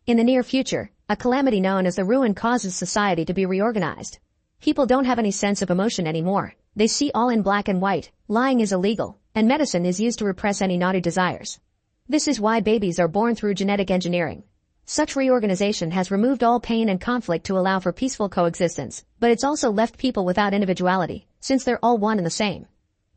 In the near future, a calamity known as the ruin causes society to be reorganized. People don't have any sense of emotion anymore. They see all in black and white, lying is illegal, and medicine is used to repress any naughty desires. This is why babies are born through genetic engineering. Such reorganization has removed all pain and conflict to allow for peaceful coexistence, but it's also left people without individuality, since they're all one and the same.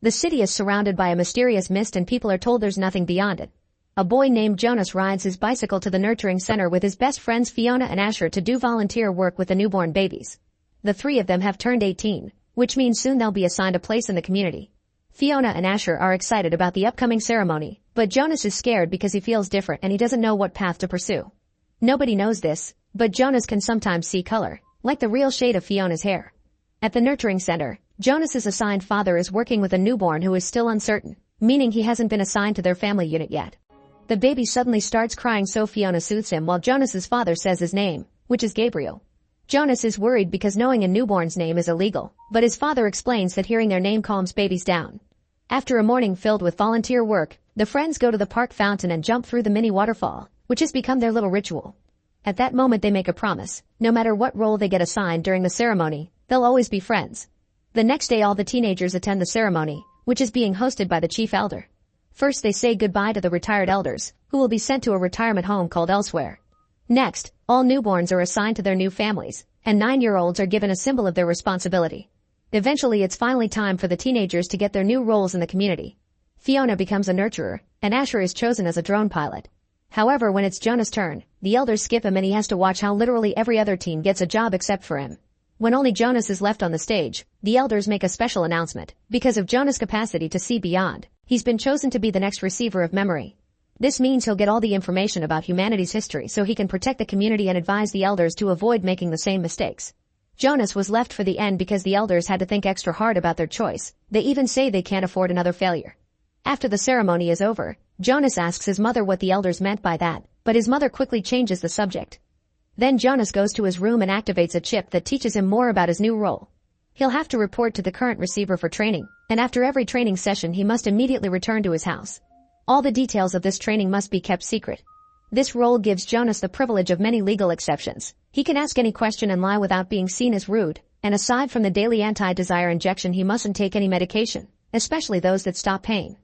The city is surrounded by a mysterious mist and people are told there's nothing beyond it. A boy named Jonas rides his bicycle to the nurturing center with his best friends Fiona and Asher to do volunteer work with the newborn babies. The three of them have turned 18, which means soon they'll be assigned a place in the community. Fiona and Asher are excited about the upcoming ceremony, but Jonas is scared because he feels different and he doesn't know what path to pursue. Nobody knows this, but Jonas can sometimes see color, like the real shade of Fiona's hair. At the nurturing center, Jonas's assigned father is working with a newborn who is still uncertain, meaning he hasn't been assigned to their family unit yet. The baby suddenly starts crying so Fiona soothes him while Jonas's father says his name, which is Gabriel. Jonas is worried because knowing a newborn's name is illegal, but his father explains that hearing their name calms babies down. After a morning filled with volunteer work, the friends go to the park fountain and jump through the mini waterfall, which has become their little ritual. At that moment they make a promise, no matter what role they get assigned during the ceremony, they'll always be friends. The next day all the teenagers attend the ceremony, which is being hosted by the chief elder. First they say goodbye to the retired elders, who will be sent to a retirement home called elsewhere. Next, all newborns are assigned to their new families, and 9-year-olds are given a symbol of their responsibility. Eventually it's finally time for the teenagers to get their new roles in the community. Fiona becomes a nurturer, and Asher is chosen as a drone pilot. However, when it's Jonas' turn, the elders skip him and he has to watch how literally every other teen gets a job except for him. When only Jonas is left on the stage, the elders make a special announcement. Because of Jonas' capacity to see beyond, he's been chosen to be the next receiver of memory. This means he'll get all the information about humanity's history so he can protect the community and advise the elders to avoid making the same mistakes. Jonas was left for the end because the elders had to think extra hard about their choice. They even say they can't afford another failure. After the ceremony is over, Jonas asks his mother what the elders meant by that, but his mother quickly changes the subject. Then Jonas goes to his room and activates a chip that teaches him more about his new role. He'll have to report to the current receiver for training, and after every training session he must immediately return to his house. All the details of this training must be kept secret. This role gives Jonas the privilege of many legal exceptions. He can ask any question and lie without being seen as rude, and aside from the daily anti-desire injection he mustn't take any medication, especially those that stop pain.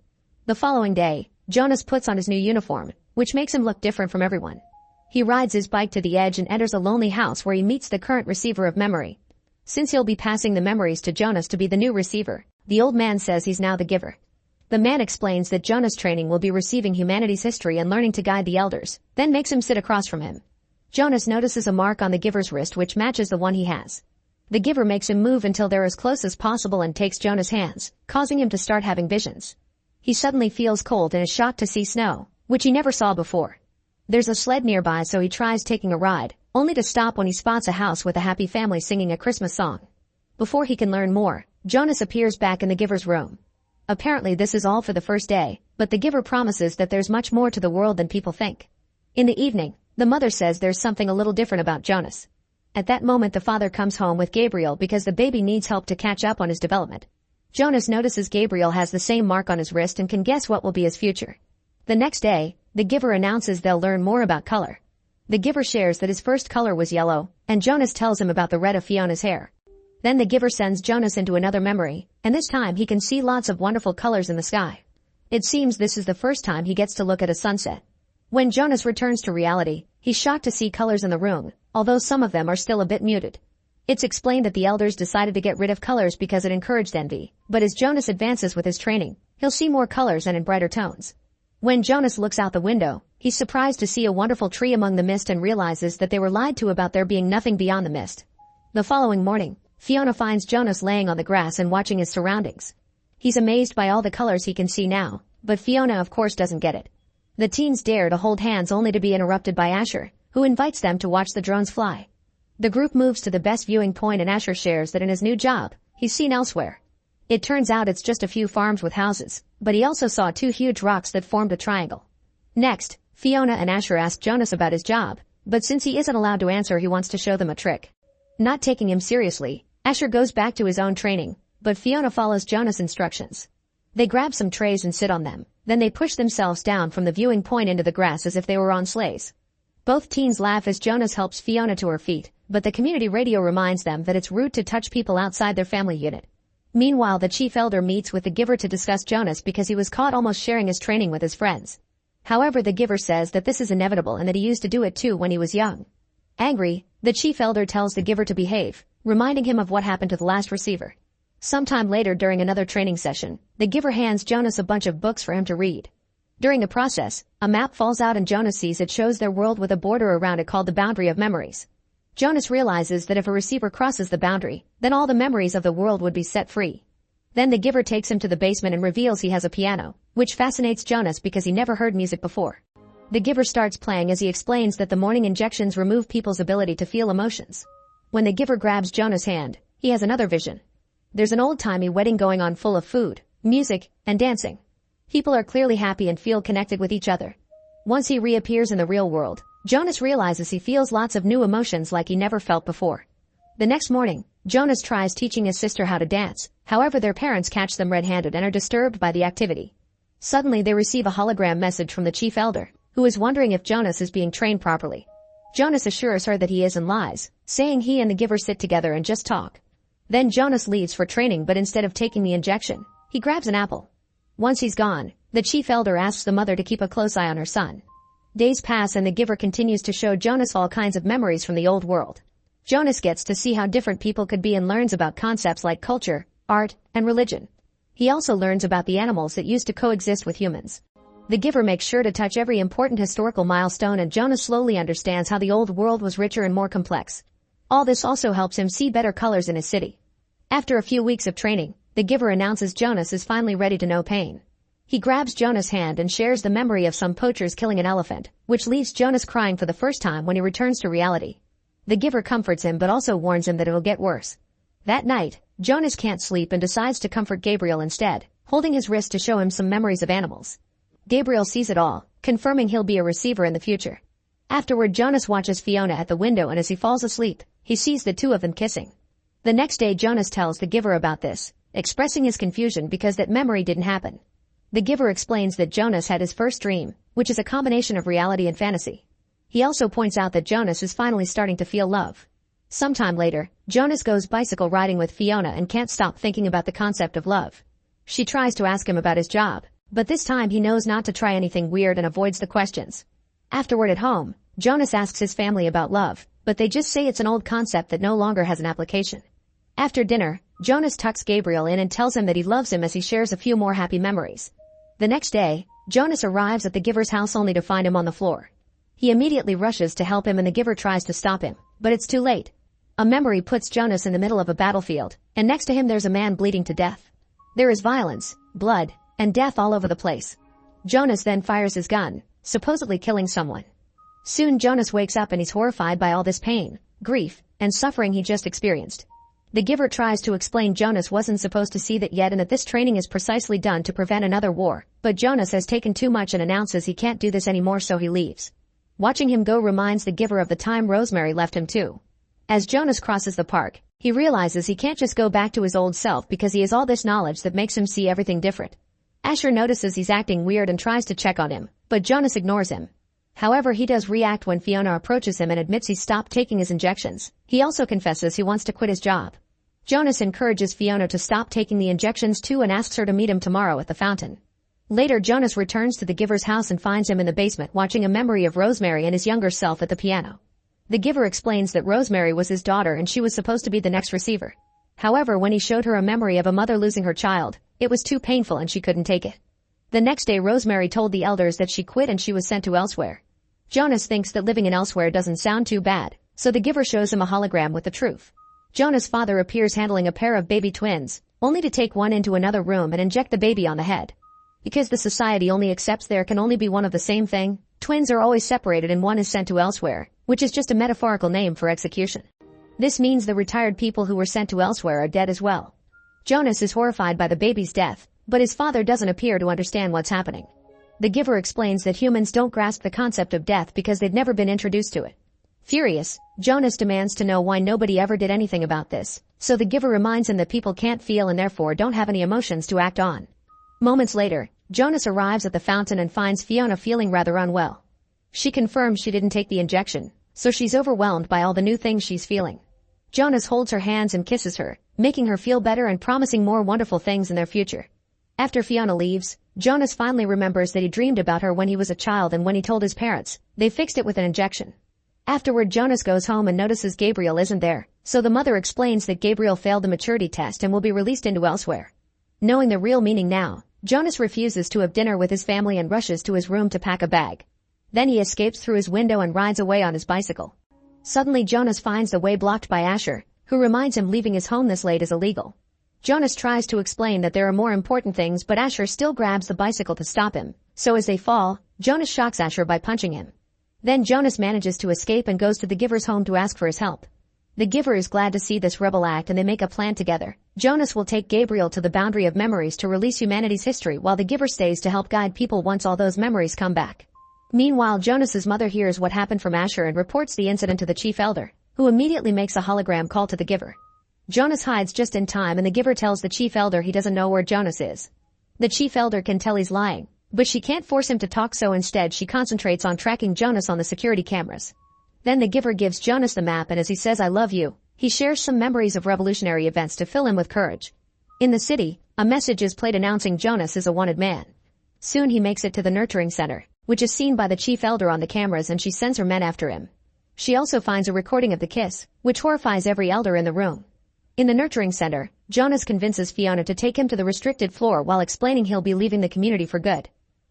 The following day, Jonas puts on his new uniform, which makes him look different from everyone. He rides his bike to the edge and enters a lonely house where he meets the current receiver of memory. Since he'll be passing the memories to Jonas to be the new receiver, the old man says he's now the giver. The man explains that Jonas' training will be receiving humanity's history and learning to guide the elders, then makes him sit across from him. Jonas notices a mark on the giver's wrist which matches the one he has. The giver makes him move until they're as close as possible and takes Jonas' hands, causing him to start having visions. He suddenly feels cold and is shocked to see snow, which he never saw before. There's a sled nearby so he tries taking a ride, only to stop when he spots a house with a happy family singing a Christmas song. Before he can learn more, Jonas appears back in the giver's room. Apparently this is all for the first day, but the giver promises that there's much more to the world than people think. In the evening, the mother says there's something a little different about Jonas. At that moment the father comes home with Gabriel because the baby needs help to catch up on his development. Jonas notices Gabriel has the same mark on his wrist and can guess what will be his future. The next day, the giver announces they'll learn more about color. The giver shares that his first color was yellow, and Jonas tells him about the red of Fiona's hair. Then the giver sends Jonas into another memory, and this time he can see lots of wonderful colors in the sky. It seems this is the first time he gets to look at a sunset. When Jonas returns to reality, he's shocked to see colors in the room, although some of them are still a bit muted. It's explained that the elders decided to get rid of colors because it encouraged envy, but as Jonas advances with his training, he'll see more colors and in brighter tones. When Jonas looks out the window, he's surprised to see a wonderful tree among the mist and realizes that they were lied to about there being nothing beyond the mist. The following morning, Fiona finds Jonas laying on the grass and watching his surroundings. He's amazed by all the colors he can see now, but Fiona of course doesn't get it. The teens dare to hold hands only to be interrupted by Asher, who invites them to watch the drones fly. The group moves to the best viewing point and Asher shares that in his new job, he's seen elsewhere. It turns out it's just a few farms with houses, but he also saw 2 huge rocks that formed a triangle. Next, Fiona and Asher ask Jonas about his job, but since he isn't allowed to answer he wants to show them a trick. Not taking him seriously, Asher goes back to his own training, but Fiona follows Jonas' instructions. They grab some trays and sit on them, then they push themselves down from the viewing point into the grass as if they were on sleighs. Both teens laugh as Jonas helps Fiona to her feet, but the community radio reminds them that it's rude to touch people outside their family unit. Meanwhile, the chief elder meets with the giver to discuss Jonas because he was caught almost sharing his training with his friends. However, the giver says that this is inevitable and that he used to do it too when he was young. Angry, the chief elder tells the giver to behave, reminding him of what happened to the last receiver. Sometime later during another training session, the giver hands Jonas a bunch of books for him to read. During the process, a map falls out and Jonas sees it shows their world with a border around it called the boundary of memories. Jonas realizes that if a receiver crosses the boundary, then all the memories of the world would be set free. Then the giver takes him to the basement and reveals he has a piano, which fascinates Jonas because he never heard music before. The giver starts playing as he explains that the morning injections remove people's ability to feel emotions. When the giver grabs Jonas' hand, he has another vision. There's an old-timey wedding going on full of food, music, and dancing. People are clearly happy and feel connected with each other. Once he reappears in the real world, Jonas realizes he feels lots of new emotions like he never felt before. The next morning, Jonas tries teaching his sister how to dance, however their parents catch them red-handed and are disturbed by the activity. Suddenly they receive a hologram message from the chief elder, who is wondering if Jonas is being trained properly. Jonas assures her that he is and lies, saying he and the giver sit together and just talk. Then Jonas leaves for training, but instead of taking the injection, he grabs an apple. Once he's gone, the chief elder asks the mother to keep a close eye on her son. Days pass and the giver continues to show Jonas all kinds of memories from the old world. Jonas gets to see how different people could be and learns about concepts like culture, art, and religion. He also learns about the animals that used to coexist with humans. The giver makes sure to touch every important historical milestone and Jonas slowly understands how the old world was richer and more complex. All this also helps him see better colors in his city. After a few weeks of training, the giver announces Jonas is finally ready to know pain. He grabs Jonas' hand and shares the memory of some poachers killing an elephant, which leaves Jonas crying for the first time when he returns to reality. The giver comforts him but also warns him that it'll get worse. That night, Jonas can't sleep and decides to comfort Gabriel instead, holding his wrist to show him some memories of animals. Gabriel sees it all, confirming he'll be a receiver in the future. Afterward, Jonas watches Fiona at the window and as he falls asleep, he sees the two of them kissing. The next day, Jonas tells the giver about this, expressing his confusion because that memory didn't happen. The giver explains that Jonas had his first dream, which is a combination of reality and fantasy. He also points out that Jonas is finally starting to feel love. Sometime later, Jonas goes bicycle riding with Fiona and can't stop thinking about the concept of love. She tries to ask him about his job, but this time he knows not to try anything weird and avoids the questions. Afterward at home, Jonas asks his family about love, but they just say it's an old concept that no longer has an application. After dinner, Jonas tucks Gabriel in and tells him that he loves him as he shares a few more happy memories. The next day, Jonas arrives at the giver's house only to find him on the floor. He immediately rushes to help him and the giver tries to stop him, but it's too late. A memory puts Jonas in the middle of a battlefield, and next to him there's a man bleeding to death. There is violence, blood, and death all over the place. Jonas then fires his gun, supposedly killing someone. Soon Jonas wakes up and he's horrified by all this pain, grief, and suffering he just experienced. The giver tries to explain Jonas wasn't supposed to see that yet and that this training is precisely done to prevent another war, but Jonas has taken too much and announces he can't do this anymore, so he leaves. Watching him go reminds the giver of the time Rosemary left him too. As Jonas crosses the park, he realizes he can't just go back to his old self because he has all this knowledge that makes him see everything different. Asher notices he's acting weird and tries to check on him, but Jonas ignores him. However, he does react when Fiona approaches him and admits he stopped taking his injections. He also confesses he wants to quit his job. Jonas encourages Fiona to stop taking the injections too and asks her to meet him tomorrow at the fountain. Later, Jonas returns to the giver's house and finds him in the basement watching a memory of Rosemary and his younger self at the piano. The giver explains that Rosemary was his daughter and she was supposed to be the next receiver. However, when he showed her a memory of a mother losing her child, it was too painful and she couldn't take it. The next day, Rosemary told the elders that she quit and she was sent to elsewhere. Jonas thinks that living in elsewhere doesn't sound too bad, so the giver shows him a hologram with the truth. Jonas' father appears handling a pair of baby twins, only to take one into another room and inject the baby on the head. Because the society only accepts there can only be one of the same thing, twins are always separated and one is sent to elsewhere, which is just a metaphorical name for execution. This means the retired people who were sent to elsewhere are dead as well. Jonas is horrified by the baby's death, but his father doesn't appear to understand what's happening. The giver explains that humans don't grasp the concept of death because they've never been introduced to it. Furious, Jonas demands to know why nobody ever did anything about this, so the giver reminds him that people can't feel and therefore don't have any emotions to act on. Moments later, Jonas arrives at the fountain and finds Fiona feeling rather unwell. She confirms she didn't take the injection, so she's overwhelmed by all the new things she's feeling. Jonas holds her hands and kisses her, making her feel better and promising more wonderful things in their future. After Fiona leaves, Jonas finally remembers that he dreamed about her when he was a child, and when he told his parents, they fixed it with an injection. Afterward, Jonas goes home and notices Gabriel isn't there, so the mother explains that Gabriel failed the maturity test and will be released into elsewhere. Knowing the real meaning now, Jonas refuses to have dinner with his family and rushes to his room to pack a bag. Then he escapes through his window and rides away on his bicycle. Suddenly Jonas finds the way blocked by Asher, who reminds him leaving his home this late is illegal. Jonas tries to explain that there are more important things, but Asher still grabs the bicycle to stop him, so as they fall, Jonas shocks Asher by punching him. Then Jonas manages to escape and goes to the giver's home to ask for his help. The giver is glad to see this rebel act and they make a plan together. Jonas will take Gabriel to the boundary of memories to release humanity's history, while the giver stays to help guide people once all those memories come back. Meanwhile, Jonas's mother hears what happened from Asher and reports the incident to the chief elder, who immediately makes a hologram call to the giver. Jonas hides just in time and the giver tells the chief elder he doesn't know where Jonas is. The chief elder can tell he's lying, but she can't force him to talk, so instead she concentrates on tracking Jonas on the security cameras. Then the giver gives Jonas the map, and as he says "I love you," he shares some memories of revolutionary events to fill him with courage. In the city, a message is played announcing Jonas is a wanted man. Soon he makes it to the nurturing center, which is seen by the chief elder on the cameras, and she sends her men after him. She also finds a recording of the kiss, which horrifies every elder in the room. In the nurturing center, Jonas convinces Fiona to take him to the restricted floor while explaining he'll be leaving the community for good.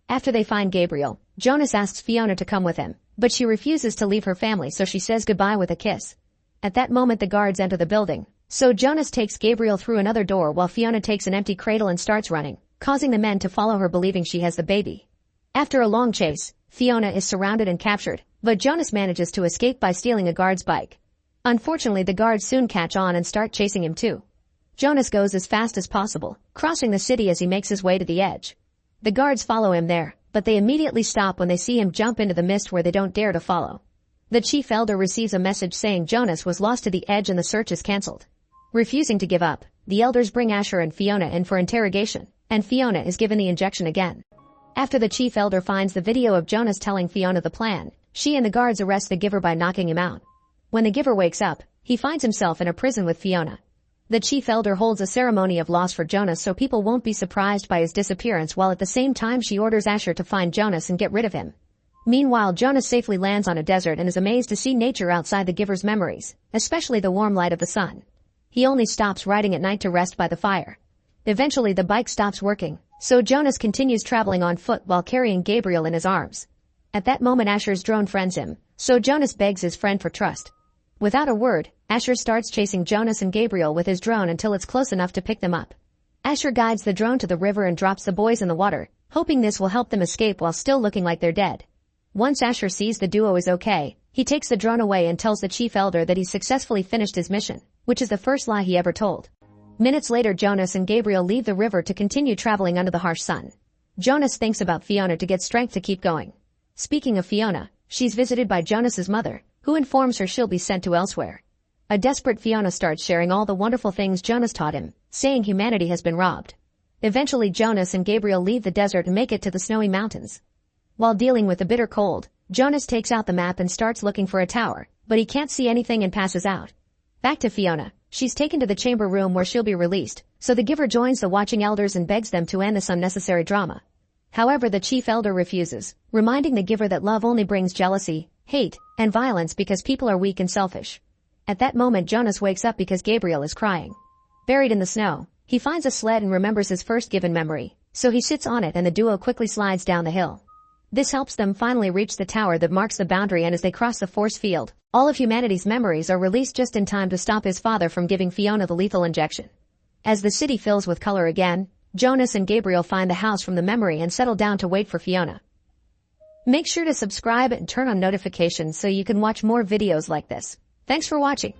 After they find Gabriel, Jonas asks Fiona to come with him, but she refuses to leave her family, so she says goodbye with a kiss. At that moment the guards enter the building, so Jonas takes Gabriel through another door while Fiona takes an empty cradle and starts running, causing the men to follow her believing she has the baby. After a long chase, Fiona is surrounded and captured, but Jonas manages to escape by stealing a guard's bike. Unfortunately, the guards soon catch on and start chasing him too. Jonas goes as fast as possible, crossing the city as he makes his way to the edge. The guards follow him there, but they immediately stop when they see him jump into the mist where they don't dare to follow. The chief elder receives a message saying Jonas was lost to the edge and the search is cancelled. Refusing to give up, the elders bring Asher and Fiona in for interrogation, and Fiona is given the injection again. After the chief elder finds the video of Jonas telling Fiona the plan, she and the guards arrest the giver by knocking him out. When the giver wakes up, he finds himself in a prison with Fiona. The chief elder holds a ceremony of loss for Jonas so people won't be surprised by his disappearance, while at the same time she orders Asher to find Jonas and get rid of him. Meanwhile, Jonas safely lands on a desert and is amazed to see nature outside the giver's memories, especially the warm light of the sun. He only stops riding at night to rest by the fire. Eventually the bike stops working, so Jonas continues traveling on foot while carrying Gabriel in his arms. At that moment Asher's drone friends him, so Jonas begs his friend for trust. Without a word, Asher starts chasing Jonas and Gabriel with his drone until it's close enough to pick them up. Asher guides the drone to the river and drops the boys in the water, hoping this will help them escape while still looking like they're dead. Once Asher sees the duo is okay, he takes the drone away and tells the chief elder that he's successfully finished his mission, which is the first lie he ever told. Minutes later, Jonas and Gabriel leave the river to continue traveling under the harsh sun. Jonas thinks about Fiona to get strength to keep going. Speaking of Fiona, she's visited by Jonas's mother, who informs her she'll be sent to elsewhere. A desperate Fiona starts sharing all the wonderful things Jonas taught him, saying humanity has been robbed. Eventually Jonas and Gabriel leave the desert and make it to the snowy mountains. While dealing with the bitter cold, Jonas takes out the map and starts looking for a tower, but he can't see anything and passes out. Back to Fiona. She's taken to the chamber room where she'll be released, so the giver joins the watching elders and begs them to end this unnecessary drama. However, the chief elder refuses, reminding the giver that love only brings jealousy, hate, and violence because people are weak and selfish. At that moment Jonas wakes up because Gabriel is crying. Buried in the snow, he finds a sled and remembers his first given memory, so he sits on it and the duo quickly slides down the hill. This helps them finally reach the tower that marks the boundary, and as they cross the force field, all of humanity's memories are released just in time to stop his father from giving Fiona the lethal injection. As the city fills with color again, Jonas and Gabriel find the house from the memory and settle down to wait for Fiona. Make sure to subscribe and turn on notifications so you can watch more videos like this. Thanks for watching.